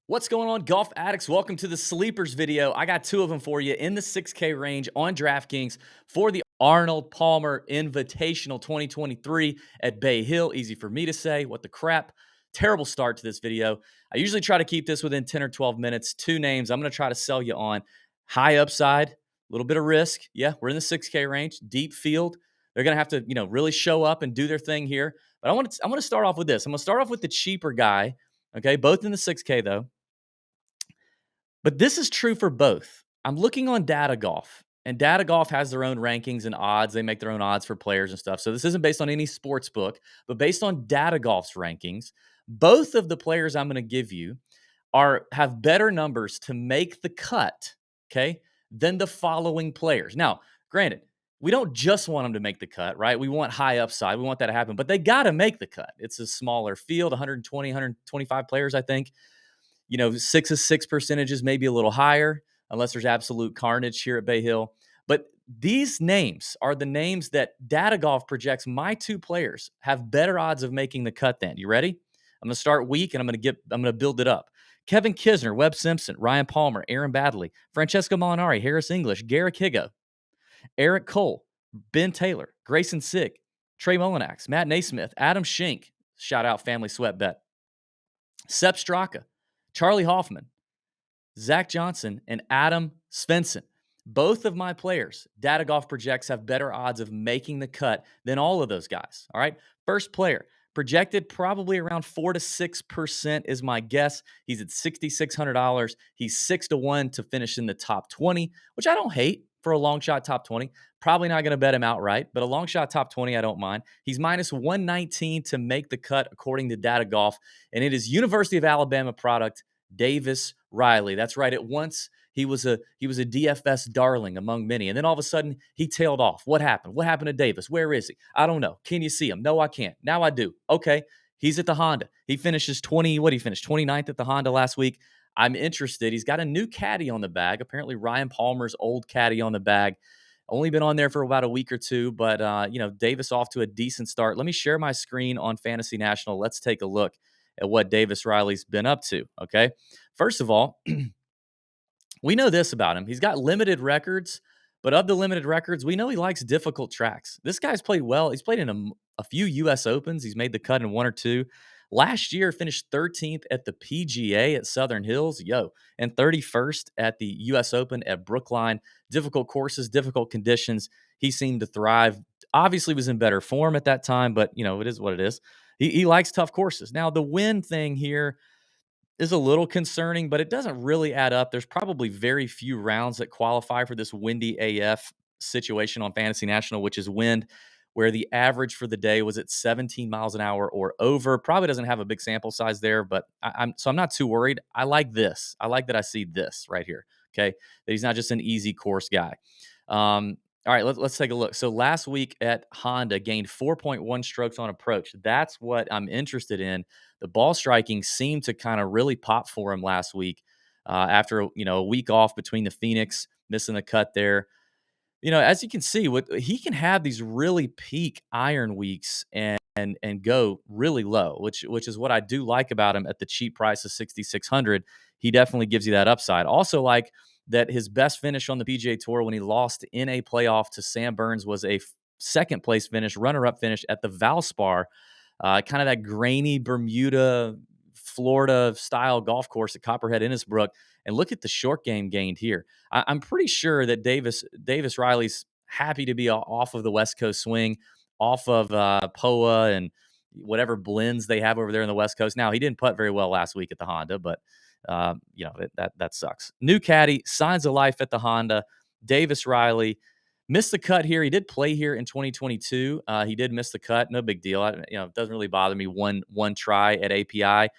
What's going on, golf addicts? Welcome to the Sleepers video. I got two of them for you in the 6K range on DraftKings for the Arnold Palmer Invitational 2023 at Bay Hill. Easy for me to say. What the crap? Terrible start to this video. I usually try to keep this within 10 or 12 minutes. Two names I'm going to try to sell you on. High upside, a little bit of risk. Yeah, we're in the 6K range, deep field. They're going to have to, really show up and do their thing here. But I want to start off with this. I'm going to start off with the cheaper guy. Okay, both in the 6K though. But this is true for both. I'm looking on Data Golf, and Data Golf has their own rankings and odds. They make their own odds for players and stuff. So this isn't based on any sports book, but based on Data Golf's rankings. Both of the players I'm going to give you have better numbers to make the cut, okay, than the following players. Now, granted, we don't just want them to make the cut, right? We want high upside. We want that to happen, but they got to make the cut. It's a smaller field, 120, 125 players, I think. 6 percentages, maybe a little higher, unless there's absolute carnage here at Bay Hill. But these names are the names that Data Golf projects my two players have better odds of making the cut than. You ready? I'm going to start weak and I'm going to build it up. Kevin Kisner, Webb Simpson, Ryan Palmer, Aaron Baddeley, Francesco Molinari, Harris English, Garrick Higgo, Eric Cole, Ben Taylor, Grayson Sick, Trey Mullinax, Matt Naismith, Adam Schenk, shout out Family Sweat Bet, Sepp Straka, Charlie Hoffman, Zach Johnson, and Adam Svensson. Both of my players, Data Golf projects, have better odds of making the cut than all of those guys. All right. First player, projected probably around 4 to 6% is my guess. He's at $6,600. He's 6-1 to finish in the top 20, which I don't hate for a long shot top 20. Probably not going to bet him outright, but a long shot top 20, I don't mind. He's minus 119 to make the cut, according to Data Golf, and it is University of Alabama product Davis Riley. That's right. At once, he was a DFS darling among many, and then all of a sudden he tailed off. What happened? What happened to Davis? Where is he? I don't know. Can you see him? No, I can't. Now I do. Okay, he's at the Honda. He finishes 20. What, he finished 29th at the Honda last week. I'm interested. He's got a new caddy on the bag. Apparently, Ryan Palmer's old caddy on the bag. Only been on there for about a week or two, but Davis off to a decent start. Let me share my screen on Fantasy National. Let's take a look at what Davis Riley's been up to. Okay, first of all, we know this about him. He's got limited records, but of the limited records, we know he likes difficult tracks. This guy's played well. He's played in a few U.S. Opens. He's made the cut in one or two. Last year, finished 13th at the PGA at Southern Hills, and 31st at the U.S. Open at Brookline. Difficult courses, difficult conditions. He seemed to thrive. Obviously was in better form at that time, but, it is what it is. He likes tough courses. Now, the win thing here is a little concerning, but it doesn't really add up. There's probably very few rounds that qualify for this windy AF situation on Fantasy National, which is wind, where the average for the day was at 17 miles an hour or over. Probably doesn't have a big sample size there, but I'm not too worried. I like this. I like that I see this right here. Okay, that he's not just an easy course guy. All right, let's take a look. So last week at Honda, gained 4.1 strokes on approach. That's what I'm interested in. The ball striking seemed to kind of really pop for him last week after a week off between the Phoenix, missing the cut there. As you can see, he can have these really peak iron weeks and go really low, which is what I do like about him at the cheap price of 6,600. He definitely gives you that upside. Also, like that his best finish on the PGA Tour when he lost in a playoff to Sam Burns was a second place finish, runner-up finish at the Valspar, kind of that grainy Bermuda, Florida style golf course at Copperhead Innisbrook. And look at the short game gained here. I'm pretty sure that Davis Riley's happy to be off of the West Coast swing, off of POA and whatever blends they have over there in the West Coast. Now, he didn't putt very well last week at the Honda, but that sucks. New caddy, signs of life at the Honda. Davis Riley missed the cut here. He did play here in 2022. He did miss the cut. No big deal. It doesn't really bother me. One try at API.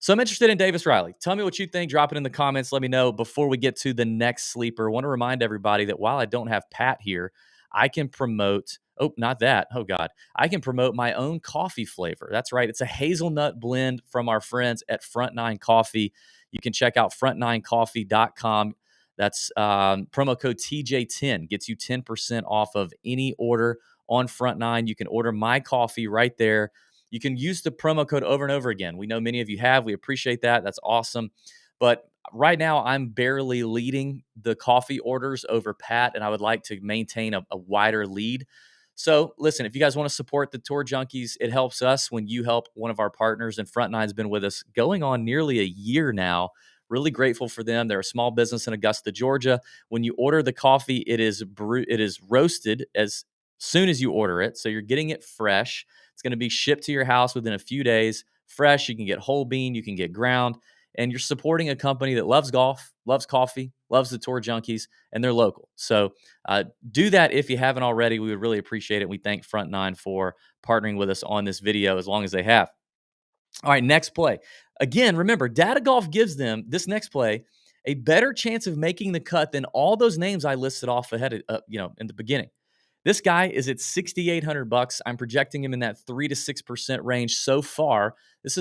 So I'm interested in Davis Riley. Tell me what you think. Drop it in the comments. Let me know before we get to the next sleeper. I want to remind everybody that while I don't have Pat here, I can promote. Oh, not that. Oh, God. I can promote my own coffee flavor. That's right. It's a hazelnut blend from our friends at Front Nine Coffee. You can check out front9coffee.com. That's promo code TJ10. Gets you 10% off of any order on Front Nine. You can order my coffee right there. You can use the promo code over and over again. We know many of you have. We appreciate that. That's awesome. But right now, I'm barely leading the coffee orders over Pat, and I would like to maintain a wider lead. So, listen, if you guys want to support the Tour Junkies, it helps us when you help one of our partners. And Front Nine's been with us going on nearly a year now. Really grateful for them. They're a small business in Augusta, Georgia. When you order the coffee, it is roasted as soon as you order it, so you're getting it fresh. It's going to be shipped to your house within a few days. Fresh. You can get whole bean. You can get ground, and you're supporting a company that loves golf, loves coffee, loves the Tour Junkies, and they're local. So do that if you haven't already. We would really appreciate it. We thank Front Nine for partnering with us on this video as long as they have. All right, next play. Again, remember, Data Golf gives them this next play a better chance of making the cut than all those names I listed off ahead of, in the beginning. This guy is at 6,800 bucks. I'm projecting him in that 3 to 6% range so far.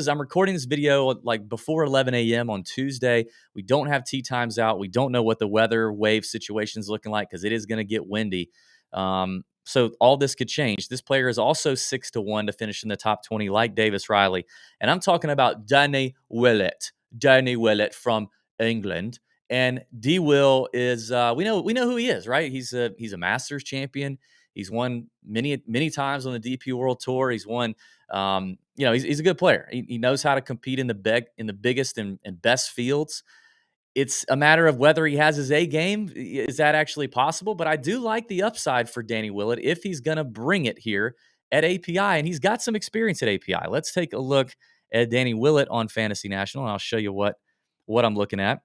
I'm recording this video like before 11 a.m. on Tuesday. We don't have tee times out. We don't know what the weather wave situation is looking like because it is going to get windy. So all this could change. This player is also 6-1 to finish in the top 20, like Davis Riley. And I'm talking about Danny Willett. Danny Willett from England. And D Will is we know who he is, right? He's a Masters champion. He's won many times on the DP World Tour. He's won. He's a good player. He knows how to compete in the biggest and best fields. It's a matter of whether he has his A game. Is that actually possible? But I do like the upside for Danny Willett if he's going to bring it here at API, and he's got some experience at API. Let's take a look at Danny Willett on Fantasy National, and I'll show you what I'm looking at.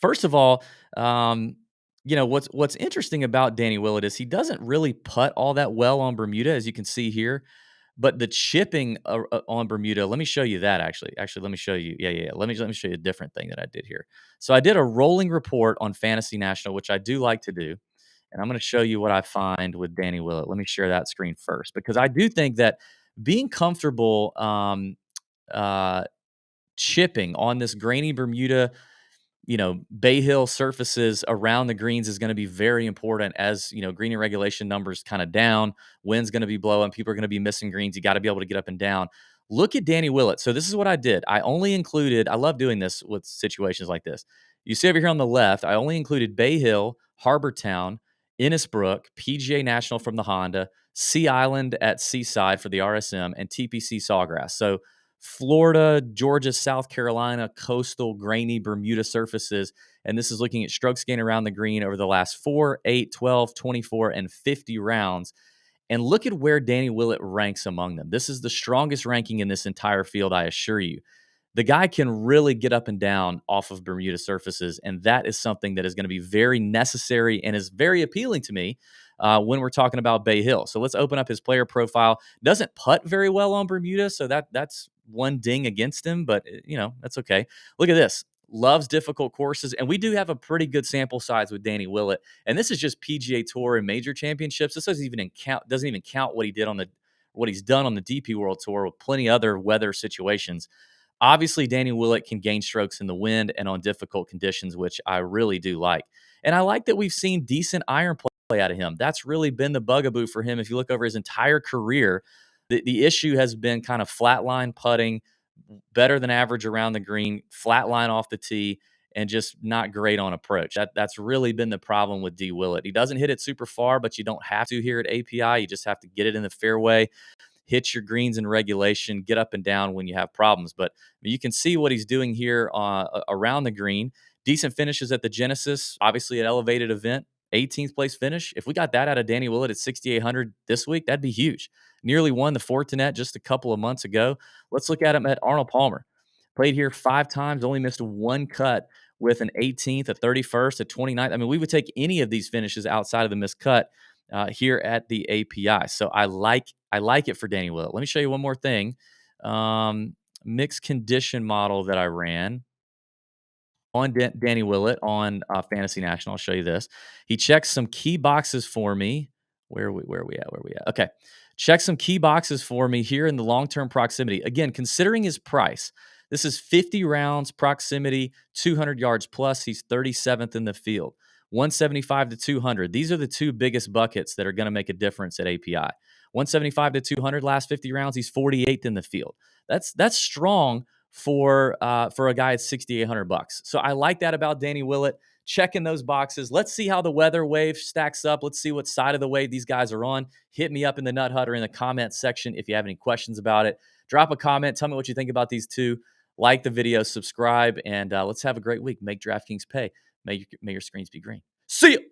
First of all, what's interesting about Danny Willett is he doesn't really putt all that well on Bermuda, as you can see here. But the chipping on Bermuda, let me show you that actually. Actually, let me show you. Yeah. Let me show you a different thing that I did here. So I did a rolling report on Fantasy National, which I do like to do. And I'm going to show you what I find with Danny Willett. Let me share that screen first because I do think that being comfortable chipping on this grainy Bermuda Bay Hill surfaces around the greens is going to be very important as, greening regulation numbers kind of down. Wind's going to be blowing. People are going to be missing greens. You got to be able to get up and down. Look at Danny Willett. So this is what I did. I love doing this with situations like this. You see over here on the left, I only included Bay Hill, Harbor Town, Innisbrook, PGA National from the Honda, Sea Island at Seaside for the RSM, and TPC Sawgrass. So Florida, Georgia, South Carolina, coastal, grainy Bermuda surfaces. And this is looking at strokes gained around the green over the last 4, 8, 12, 24, and 50 rounds. And look at where Danny Willett ranks among them. This is the strongest ranking in this entire field, I assure you. The guy can really get up and down off of Bermuda surfaces, and that is something that is going to be very necessary and is very appealing to me when we're talking about Bay Hill. So let's open up his player profile. Doesn't putt very well on Bermuda, so that's one ding against him, but that's okay. Look at this. Loves difficult courses, and we do have a pretty good sample size with Danny Willett. And this is just PGA Tour and major championships. This doesn't even count what he's done on the DP World Tour with plenty other weather situations. Obviously, Danny Willett can gain strokes in the wind and on difficult conditions, which I really do like. And I like that we've seen decent iron play out of him. That's really been the bugaboo for him. If you look over his entire career, the issue has been kind of flatline putting, better than average around the green, flatline off the tee, and just not great on approach. That's really been the problem with D. Willett. He doesn't hit it super far, but you don't have to here at API. You just have to get it in the fairway, hit your greens in regulation, get up and down when you have problems. But you can see what he's doing here around the green. Decent finishes at the Genesis, obviously an elevated event. 18th place finish. If we got that out of Danny Willett at 6,800 this week, that'd be huge. Nearly won the Fortinet just a couple of months ago. Let's look at him at Arnold Palmer. Played here 5 times, only missed one cut with an 18th, a 31st, a 29th. I mean, we would take any of these finishes outside of the missed cut here at the API. So I like it for Danny Willett. Let me show you one more thing. Mixed condition model that I ran on Danny Willett on Fantasy National. I'll show you this. He checks some key boxes for me. Where are we at? Okay. Check some key boxes for me here in the long-term proximity. Again, considering his price, this is 50 rounds proximity, 200 yards plus. He's 37th in the field. 175 to 200. These are the two biggest buckets that are going to make a difference at API. 175 to 200 last 50 rounds. He's 48th in the field. That's strong for a guy at $6,800. So I like that about Danny Willett. Checking those boxes. Let's see how the weather wave stacks up. Let's see what side of the wave these guys are on. Hit me up in the Nut Hut or in the comment section if you have any questions about it. Drop a comment. Tell me what you think about these two. Like the video, subscribe, and let's have a great week. Make DraftKings pay. May your screens be green. See you.